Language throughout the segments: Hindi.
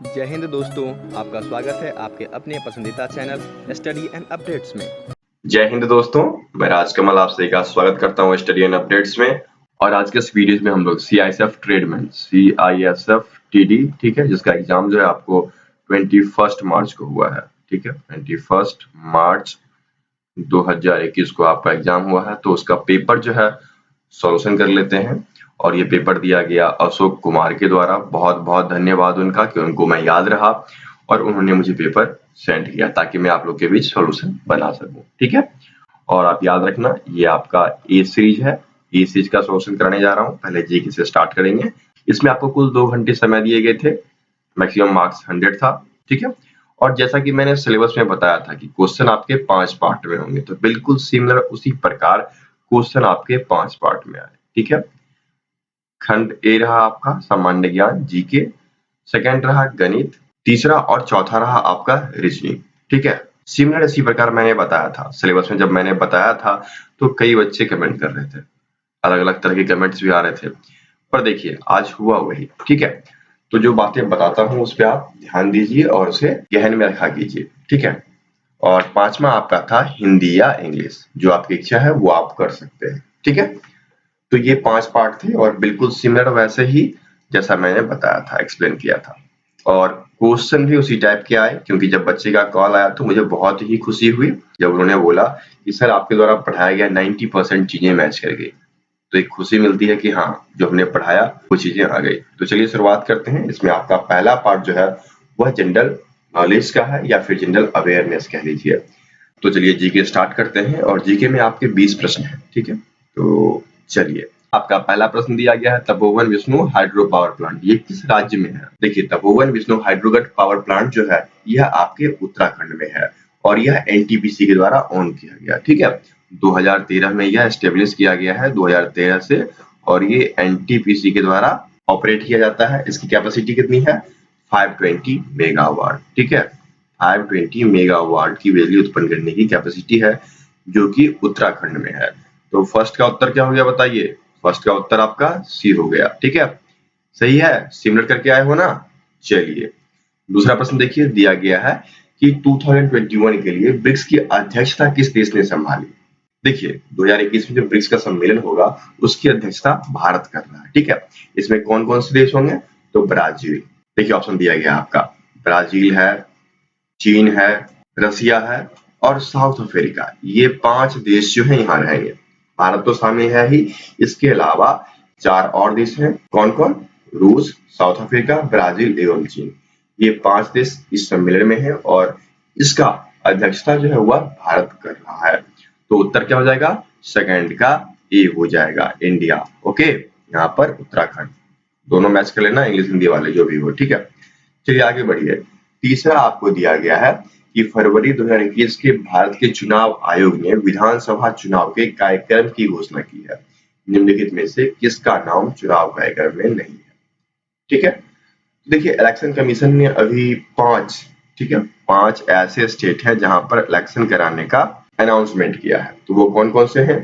जय हिंद दोस्तों, आपका स्वागत है आपके अपने पसंदीदा चैनल स्टडी एंड अपडेट्स में। जय हिंद दोस्तों, मैं राजकमल आप सभी का स्वागत करता हूं स्टडी एंड अपडेट्स में। और आज के इस वीडियो में हम लोग CISF ट्रेडमैन CISF TD, ठीक है, जिसका एग्जाम जो है आपको 21 मार्च को हुआ है। ठीक है, 21 मार्च 2021 को आपका एग्जाम हुआ है। तो उसका पेपर जो है सॉल्यूशन कर लेते हैं। और ये पेपर दिया गया अशोक कुमार के द्वारा। बहुत बहुत धन्यवाद उनका कि उनको मैं याद रहा और उन्होंने मुझे पेपर सेंड किया ताकि मैं आप लोग के बीच सॉल्यूशन बना सकूं। ठीक है, और आप याद रखना ये आपका ए सीरीज है। ए सीरीज का सॉल्यूशन कराने जा रहा हूं। पहले जीके से स्टार्ट करेंगे। इसमें आपको कुल 2 घंटे समय दिए गए थे। मैक्सिमम मार्क्स 100 था। ठीक है, और जैसा कि मैंने सिलेबस में बताया था कि क्वेश्चन आपके 5 पार्ट में होंगे, तो बिल्कुल सिमिलर उसी प्रकार क्वेश्चन आपके 5 पार्ट में आए। ठीक है, खंड ए रहा आपका सामान्य ज्ञान जीके, सेकंड रहा गणित, तीसरा और चौथा रहा आपका रीजनिंग। ठीक है, सिमिलर इसी प्रकार मैंने बताया था। सिलेबस में जब मैंने बताया था तो कई बच्चे कमेंट कर रहे थे, अलग अलग तरह के कमेंट्स भी आ रहे थे, पर देखिए आज हुआ वही। ठीक है, तो जो बातें बताता हूँ उस पर आप ध्यान दीजिए और उसे गहन में रखा कीजिए। ठीक है, और 5वां आपका था हिंदी या इंग्लिश, जो आपकी इच्छा है वो आप कर सकते हैं। ठीक है, तो ये 5 पार्ट थे और बिल्कुल सिमिलर वैसे ही जैसा मैंने बताया था, एक्सप्लेन किया था। और क्वेश्चन भी उसी टाइप के आए, क्योंकि जब बच्चे का कॉल आया तो मुझे बहुत ही खुशी हुई जब उन्होंने बोला कि सर आपके द्वारा पढ़ाया गया 90% चीजें मैच कर गई। तो एक खुशी मिलती है कि हाँ, जो हमने पढ़ाया वो चीजें आ गई। तो चलिए शुरुआत करते हैं। इसमें आपका पहला पार्ट जो है वह जनरल नॉलेज का है, या फिर जनरल अवेयरनेस कह लीजिए। तो चलिए जीके स्टार्ट करते हैं। और जीके में आपके 20 प्रश्न हैं। ठीक है, तो चलिए, आपका पहला प्रश्न दिया गया है Tapovan Vishnu hydro power plant, ये किस राज्य में है? देखिए, तपोवन विष्णु हाइड्रोगट पावर प्लांट जो है यह आपके उत्तराखंड में है और यह NTPC के द्वारा ऑन किया गया। ठीक है, 2013 में यह एस्टेब्लिश किया गया है, 2013 से, और ये NTPC के द्वारा ऑपरेट किया जाता है। इसकी कैपेसिटी कितनी है? 520 मेगावाट। ठीक है, 520 मेगावाट की बिजली उत्पन्न करने की कैपेसिटी है, जो कि उत्तराखंड में है। तो फर्स्ट का उत्तर क्या हो गया बताइए? फर्स्ट का उत्तर आपका सी हो गया। ठीक है, सही है, सिमिलर करके आए हो ना। चलिए, दूसरा प्रश्न देखिए, दिया गया है कि 2021 के लिए ब्रिक्स की अध्यक्षता किस देश ने संभाली? देखिए, 2021 में जो ब्रिक्स का सम्मेलन होगा उसकी अध्यक्षता भारत कर रहा है। ठीक है, इसमें कौन कौन से देश होंगे? तो ब्राजील, देखिए ऑप्शन दिया गया आपका, ब्राजील है, चीन है, रसिया है और साउथ अफ्रीका। ये 5 देश जो है यहाँ रहेंगे। भारत तो शामिल है ही, इसके अलावा 4 और देश हैं। कौन कौन? रूस, साउथ अफ्रीका, ब्राजील एवं चीन। ये 5 देश इस सम्मेलन में है और इसका अध्यक्षता जो है वह भारत कर रहा है। तो उत्तर क्या हो जाएगा? सेकंड का ए हो जाएगा, इंडिया। ओके, यहाँ पर उत्तराखंड। दोनों मैच कर लेना, इंग्लिश हिंदी वाले जो भी हो। ठीक है, चलिए आगे बढ़िए। तीसरा आपको दिया गया है कि फरवरी 2021 के भारत के चुनाव आयोग ने विधानसभा चुनाव के कार्यक्रम की घोषणा की है। निम्नलिखित में से किसका नाम चुनाव कार्यक्रम में नहीं है? ठीक है, देखिए इलेक्शन कमीशन ने अभी 5, ठीक है, 5 ऐसे स्टेट हैं जहां पर इलेक्शन कराने का अनाउंसमेंट किया है। तो वो कौन कौन से हैं?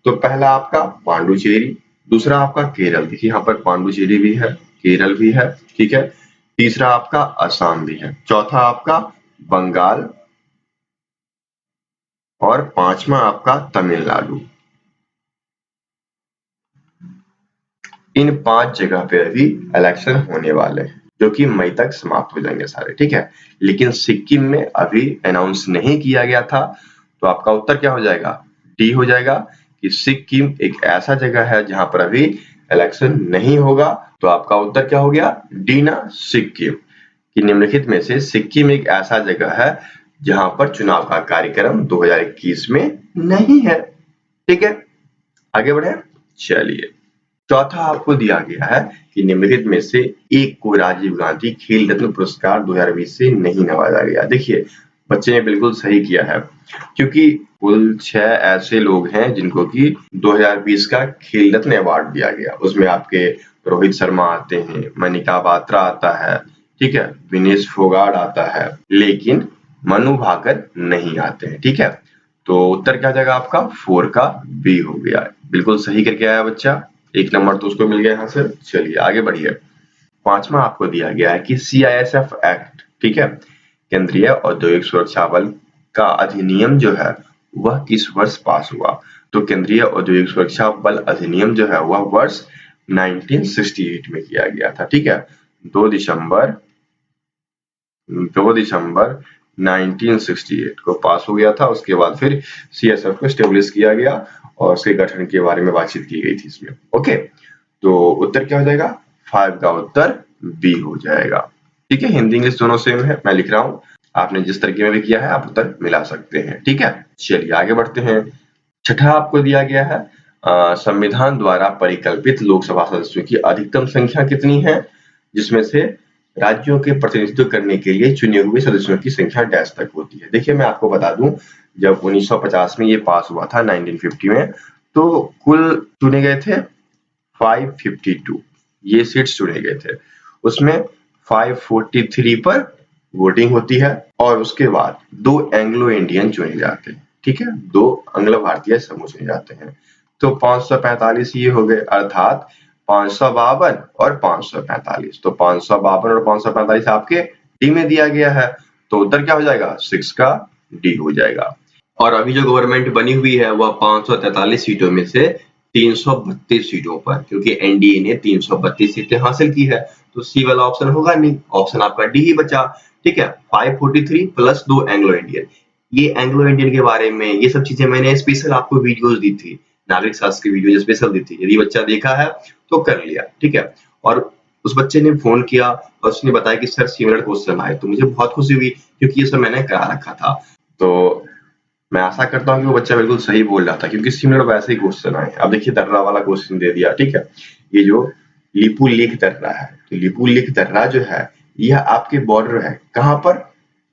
तो पहला आपका पांडुचेरी, दूसरा आपका केरल, देखिए यहाँ पर पांडुचेरी भी है, केरल भी है। ठीक है, तीसरा आपका असम भी है, चौथा आपका बंगाल और 5वां आपका तमिलनाडु। इन 5 जगह पे अभी इलेक्शन होने वाले हैं, जो कि मई तक समाप्त हो जाएंगे सारे। ठीक है, लेकिन सिक्किम में अभी अनाउंस नहीं किया गया था। तो आपका उत्तर क्या हो जाएगा? डी हो जाएगा कि सिक्किम एक ऐसा जगह है जहां पर अभी इलेक्शन नहीं होगा। तो आपका उत्तर क्या हो गया? डी ना, सिक्किम। कि निम्नलिखित में से सिक्किम एक ऐसा जगह है जहां पर चुनाव का कार्यक्रम 2021 में नहीं है। ठीक है, आगे बढ़े। चलिए, चौथा आपको दिया गया है कि निम्नलिखित में से एक को राजीव गांधी खेल रत्न पुरस्कार 2020 से नहीं नवाजा गया। देखिए, बच्चे ने बिल्कुल सही किया है, क्योंकि कुल 6 ऐसे लोग हैं जिनको कि 2020 का खेल रत्न अवार्ड दिया गया। उसमें आपके रोहित शर्मा आते हैं, मनिका बात्रा आता है, ठीक है, विनेश फोगाट आता है, लेकिन मनु भाकर नहीं आते हैं। ठीक है, तो उत्तर क्या जाएगा आपका? 4 का बी हो गया। बिल्कुल सही करके आया बच्चा, 1 नंबर तो उसको मिल गया यहाँ से। चलिए आगे बढ़िए। पांचवा आपको दिया गया है कि CISF एक्ट, ठीक है, केंद्रीय औद्योगिक सुरक्षा बल का अधिनियम जो है वह किस वर्ष पास हुआ? तो केंद्रीय औद्योगिक सुरक्षा बल अधिनियम जो है वह वर्ष 1968 में किया गया था, ठीक है। 2 दिसंबर 1968 को पास हो गया था। उसके बाद फिर CSF को स्टेब्लिश किया गया और उसके गठन के बारे में बातचीत की गई थी इसमें। ओके, तो उत्तर क्या हो जाएगा? 5 का उत्तर बी हो जाएगा, ठीक है। हिंदी इंग्लिश दोनों सेम है, मैं लिख रहा हूँ, आपने जिस तरीके में भी किया है आप उत्तर मिला सकते हैं, ठीक है। चलिए आगे बढ़ते हैं। छठा आपको दिया गया है संविधान द्वारा परिकल्पित लोकसभा सदस्यों की अधिकतम संख्या कितनी है, जिसमें से राज्यों के प्रतिनिधित्व करने के लिए चुने हुए सदस्यों की संख्या डैश तक होती है। देखिए मैं आपको बता दूं, जब 1950 में ये पास हुआ था 1950 में, तो कुल चुने गए थे 552 ये सीट्स चुने गए थे। उसमें 543 पर वोटिंग होती है और उसके बाद 2 एंग्लो इंडियन चुने जाते हैं, ठीक है, 2 अंग्ल भारतीय समूह चुने जाते हैं। तो 545 ये हो गए, अर्थात 552 और 545। तो 552 और 545 आपके डी में दिया गया है, तो उत्तर क्या हो जाएगा? 6 का डी हो जाएगा। और अभी जो गवर्नमेंट बनी हुई है वह 543 सीटों में से 332 सीटों पर, क्योंकि एनडीए ने 332 सीटें हासिल की है, तो सी वाला ऑप्शन होगा नहीं, ऑप्शन आपका डी ही बचा, ठीक है। 543 प्लस 2 एंग्लो इंडियन, ये एंग्लो इंडियन के बारे में ये सब चीजें मैंने स्पेशल आपको वीडियोस दी थी, नागरिक शास्त्र की वीडियो स्पेशल दी थी, यदि बच्चा देखा है तो कर लिया, ठीक है। और उस बच्चे ने फोन किया और उसने बताया कि सर सिमिलर क्वेश्चन आए, तो मुझे बहुत खुशी हुई क्योंकि ये सब मैंने करा रखा था। तो मैं आशा करता हूँ कि वो बच्चा बिल्कुल सही बोल रहा था, क्योंकि सिमिलर वैसे ही क्वेश्चन आए। अब देखिए दर्रा वाला क्वेश्चन दे दिया, ठीक है। ये जो लिपुलेख दर्रा है, तो लिपुलेख दर्रा जो है यह आपके बॉर्डर है कहाँ पर?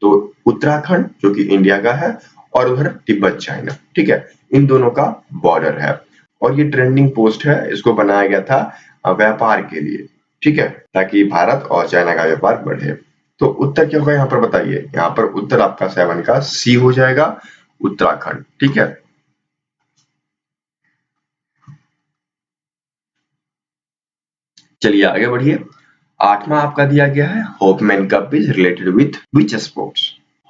तो उत्तराखंड जो कि इंडिया का है और उधर तिब्बत चाइना, ठीक है, इन दोनों का बॉर्डर है। और ये ट्रेंडिंग पोस्ट है, इसको बनाया गया था व्यापार के लिए, ठीक है, ताकि भारत और चाइना का व्यापार बढ़े। तो उत्तर क्या होगा यहाँ पर बताइए? यहाँ पर उत्तर आपका 7 का सी हो जाएगा, उत्तराखंड, ठीक है। चलिए आगे बढ़िए। 8वां आपका दिया गया है Hopman cup is related with which sports?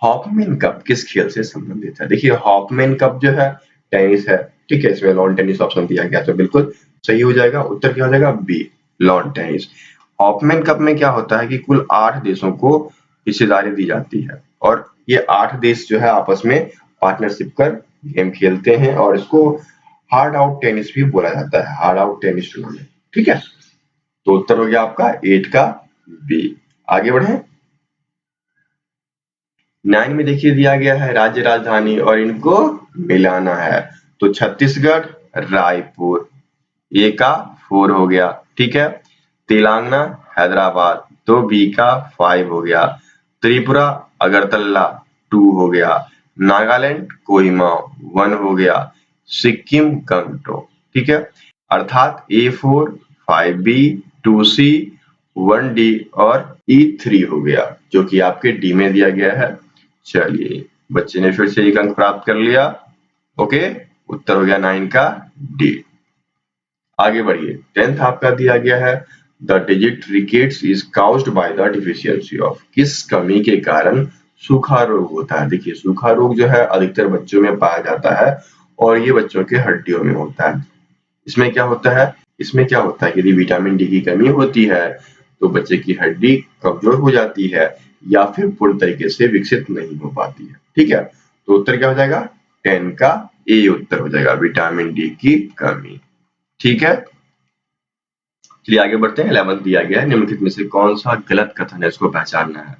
Hopman cup किस खेल से संबंधित है? देखिए हॉपमैन कप जो है टेनिस है, ठीक है, इसमें लॉन टेनिस ऑप्शन दिया गया तो बिल्कुल सही हो जाएगा। उत्तर क्या हो जाएगा? B, lawn tennis. Hopman cup में क्या होता है कि कुल 8 देशों को हिस्सेदारी दी जाती है और ये 8 देश जो है आपस में पार्टनरशिप कर गेम खेलते हैं और इसको हार्ड आउट टेनिस भी बोला जाता है, हार्ड आउट टेनिस टूर्नामेंट, ठीक है। तो उत्तर हो गया आपका 8 का बी। आगे बढ़े। 9 में देखिए दिया गया है राज्य राजधानी और इनको मिलाना है, तो छत्तीसगढ़ रायपुर, ए का 4 हो गया, ठीक है। तेलंगाना हैदराबाद, तो बी का 5 हो गया। त्रिपुरा अगरतला 2 हो गया। नागालैंड कोहिमा 1 हो गया। सिक्किम गंगटोक, ठीक है। अर्थात A4 5B 2C 1D और E3 हो गया, जो कि आपके डी में दिया गया है। चलिए बच्चे ने फिर से एक अंक प्राप्त कर लिया, ओके। उत्तर हो गया 9 का डी। आगे बढ़िए। 10th आपका दिया गया है the digit rickets is caused by the deficiency of, किस कमी के कारण सूखा रोग होता है? देखिए सूखा रोग जो है अधिकतर बच्चों में पाया जाता है और ये बच्चों के हड्डियों में होता है। इसमें क्या होता है? इसमें क्या होता है, यदि विटामिन डी की कमी होती है तो बच्चे की हड्डी कमजोर हो जाती है या फिर पूर्ण तरीके से विकसित नहीं हो पाती है, ठीक है। तो उत्तर क्या हो जाएगा? 10 का ए उत्तर हो जाएगा, विटामिन डी की कमी, ठीक है। चलिए आगे बढ़ते हैं। 11th दिया गया है निम्नलिखित में से कौन सा गलत कथन है, इसको पहचानना है।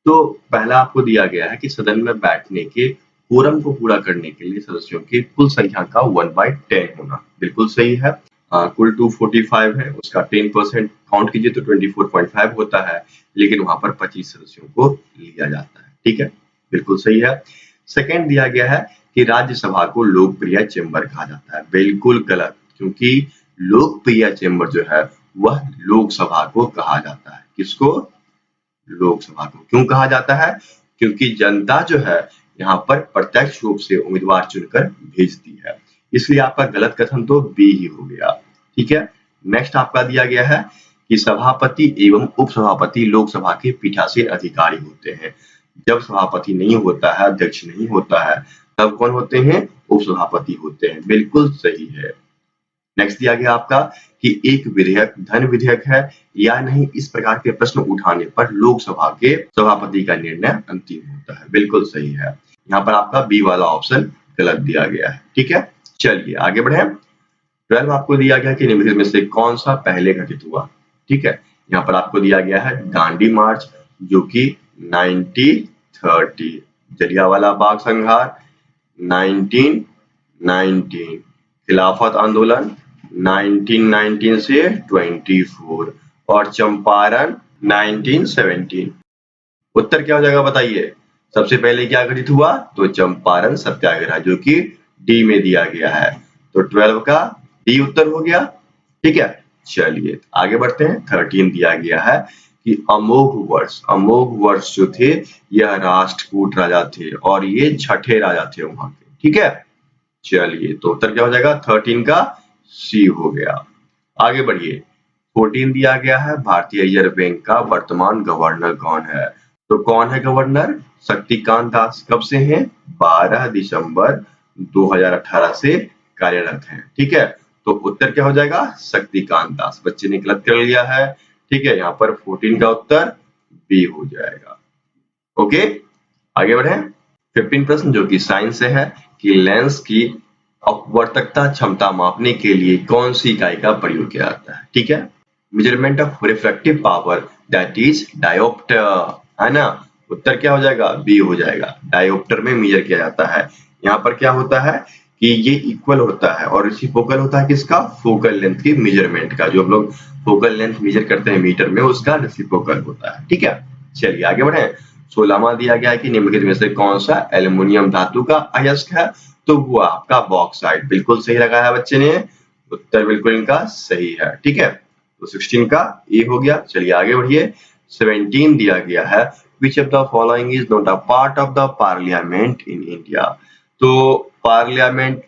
तो पहला आपको दिया गया है कि सदन में बैठने के कोरम को पूरा करने के लिए सदस्यों की कुल संख्या का 1/10 होना, बिल्कुल सही है। कुल 245 है, उसका 10% काउंट कीजिए तो 24.5 होता है, लेकिन वहां पर 25 सदस्यों को लिया जाता है, ठीक है, बिल्कुल सही है। सेकंड दिया गया है कि राज्यसभा को लोकप्रिय चेंबर कहा जाता है, बिल्कुल गलत, क्योंकि लोकप्रिय चेंबर जो है वह लोकसभा को कहा जाता है। किसको? लोकसभा को। क्यों कहा जाता है? क्योंकि जनता जो है यहाँ पर प्रत्यक्ष रूप से उम्मीदवार चुनकर भेजती है, इसलिए आपका गलत कथन तो बी ही हो गया, ठीक है। नेक्स्ट आपका दिया गया है कि सभापति एवं उपसभापति लोकसभा के पीठासीन अधिकारी होते हैं। जब सभापति नहीं होता है, अध्यक्ष नहीं होता है, तब कौन होते हैं? उपसभापति होते हैं। बिल्कुल सही है। नेक्स्ट दिया गया आपका कि एक विधेयक धन विधेयक है या नहीं, इस प्रकार के प्रश्न उठाने पर लोकसभा के सभापति का निर्णय अंतिम होता है। बिल्कुल सही है। यहाँ पर आपका बी वाला ऑप्शन गलत दिया गया है। ठीक है, चलिए आगे बढ़े। 12 आपको दिया गया कि निम्नलिखित में से कौन सा पहले घटित हुआ। ठीक है, यहाँ पर आपको दिया गया है दांडी मार्च जो कि 1930, जलियांवाला बाग संहार 1919, खिलाफत आंदोलन 1919 से 24 और चंपारण 1917। उत्तर क्या हो जाएगा बताइए? सबसे पहले क्या घटित हुआ? तो चंपारण सत्याग्रह जो कि डी में दिया गया है। तो 12 का डी उत्तर हो गया। ठीक है, चलिए आगे बढ़ते हैं। 13 दिया गया है कि अमोघ वर्ष जो थे यह राष्ट्रकूट राजा थे और ये छठे राजा थे वहां के। ठीक है, चलिए तो उत्तर क्या हो जाएगा? 13 का सी हो गया। आगे बढ़िए। 14 दिया गया है भारतीय रिजर्व बैंक का वर्तमान गवर्नर कौन है? तो कौन है गवर्नर? शक्तिकांत दास। कब से हैं? 12 दिसंबर 2018 से कार्यरत हैं। ठीक है, तो उत्तर क्या हो जाएगा? शक्तिकांत दास। बच्चे ने गलत कर लिया है। ठीक है, यहाँ पर 14 का उत्तर बी हो जाएगा। ओके, आगे बढ़े। 15 प्रश्न जो कि साइंस से है कि लेंस की अपवर्तकता क्षमता मापने के लिए कौन सी इकाई का प्रयोग किया जाता है? ठीक है, measurement of refractive power that is dioptre, है ना। उत्तर क्या हो जाएगा? बी हो जाएगा। डायोप्टर में मेजर किया जाता है। यहाँ पर क्या होता है कि ये इक्वल होता है और रेसिप्रोकल होता है किसका? फोकल लेंथ के मेजरमेंट का। जो हम लोग फोकल लेंथ मेजर करते हैं मीटर में, उसका रेसिप्रोकल होता है। ठीक है, चलिए आगे बढ़े। 16वां दिया गया है कि निम्नलिखित में से कौन सा एल्युमिनियम धातु का अयस्क है? तो वो आपका बॉक्साइट। बिल्कुल सही लगाया है बच्चे ने। उत्तर बिल्कुल इनका सही है। ठीक है, तो 16 का ए हो गया। चलिए आगे बढ़िए। 17 दिया गया है which of the following is not a part of the parliament in India? तो पार्लियामेंट,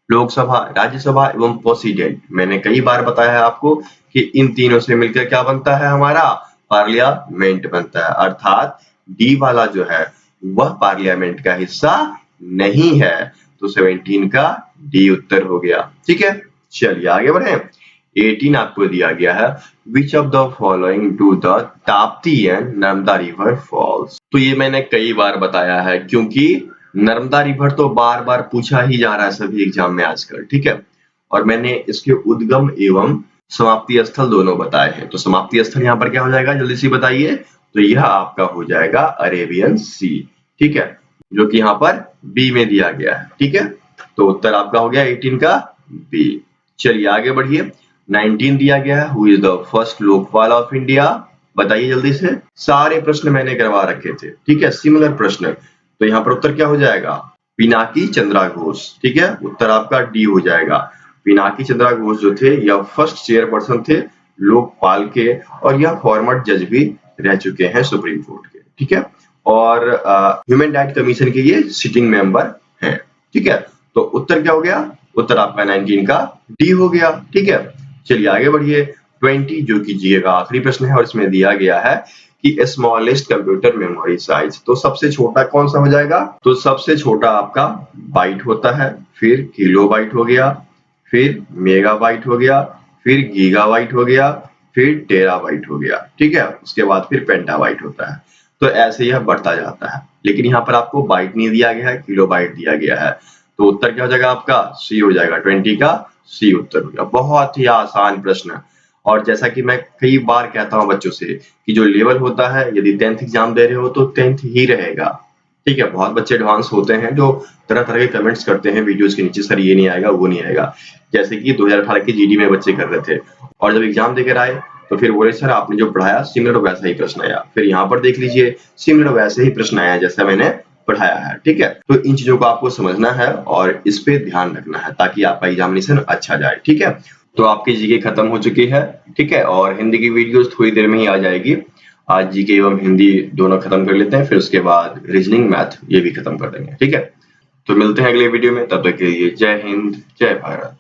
लोकसभा, राज्यसभा एवं प्रेसिडेंट, मैंने कई बार बताया है आपको कि इन तीनों से मिलकर क्या बनता है? हमारा पार्लियामेंट बनता है। अर्थात डी वाला जो है वह पार्लियामेंट का हिस्सा नहीं है। तो 17 का डी उत्तर हो गया। ठीक है, चलिए आगे बढ़े। 18 आपको दिया गया है which of the following do the Tapti and Narmada river false. तो ये मैंने कई बार बताया है क्योंकि नर्मदा रिवर तो बार बार पूछा ही जा रहा है सभी एग्जाम में आजकल। ठीक है, और मैंने इसके उद्गम एवं समाप्ति स्थल दोनों बताए हैं। तो समाप्ति स्थल यहाँ पर क्या हो जाएगा? जल्दी से बताइए। तो यह आपका हो जाएगा अरेबियन सी। ठीक है, जो कि यहाँ पर बी में दिया गया है। ठीक है, तो उत्तर आपका हो गया 18 का बी। चलिए आगे बढ़िए। 19 दिया गया है who is the first Lokpal of India. बताइए जल्दी से। सारे प्रश्न मैंने करवा रखे थे। ठीक है, सिमिलर प्रश्न। तो यहाँ पर उत्तर क्या हो जाएगा? पिनाकी चंद्रा घोष। ठीक है, उत्तर आपका डी हो जाएगा। पिनाकी चंद्रा घोष जो थे यह फर्स्ट चेयरपर्सन थे लोकपाल के और यह फॉर्मर जज भी रह चुके हैं सुप्रीम कोर्ट के। ठीक है, और ह्यूमन राइट कमीशन के ये सिटिंग मेंबर हैं। ठीक है, तो उत्तर क्या हो गया? उत्तर आपका 19 का डी हो गया। ठीक है, चलिए आगे बढ़िए। 20 जो कि जीए का आखिरी प्रश्न है और इसमें दिया गया है कि स्मॉलेस्ट कंप्यूटर मेमोरी साइज। तो सबसे छोटा कौन सा हो जाएगा? तो सबसे छोटा आपका बाइट होता है, फिर किलोबाइट हो गया, फिर मेगाबाइट हो गया, फिर गीगाबाइट हो गया, फिर टेराबाइट हो गया। ठीक है, उसके बाद फिर पेंटाबाइट होता है। तो ऐसे यह बढ़ता जाता है, लेकिन यहाँ पर आपको बाइट नहीं दिया गया है, किलोबाइट दिया गया है। तो उत्तर क्या हो जाएगा आपका? सी हो जाएगा। 20 का सी उत्तर हो गया। बहुत ही आसान प्रश्न। और जैसा कि मैं कई बार कहता हूं बच्चों से कि जो लेवल होता है, यदि 10th एग्जाम दे रहे हो तो 10th ही रहेगा। ठीक है, बहुत बच्चे एडवांस होते हैं जो तरह तरह के कमेंट्स करते हैं वीडियोस के नीचे, सर ये नहीं आएगा, वो नहीं आएगा। जैसे कि 2018 की जीडी में बच्चे कर रहे थे और जब एग्जाम देकर आए तो फिर बोले सर आपने जो पढ़ाया सिमिलर वैसा ही प्रश्न आया। फिर यहाँ पर देख लीजिए सिमिलर वैसे ही प्रश्न आया जैसा मैंने पढ़ाया है। ठीक है, तो इन चीजों को आपको समझना है और इस पे ध्यान रखना है ताकि आपका एग्जामिनेशन अच्छा जाए। ठीक है, तो आपकी जीके खत्म हो चुकी है। ठीक है, और हिंदी की वीडियोस थोड़ी देर में ही आ जाएगी। आज जीके एवं हिंदी दोनों खत्म कर लेते हैं, फिर उसके बाद रीजनिंग मैथ ये भी खत्म कर देंगे। ठीक है, तो मिलते हैं अगले वीडियो में। तब तक के लिए जय हिंद, जय भारत।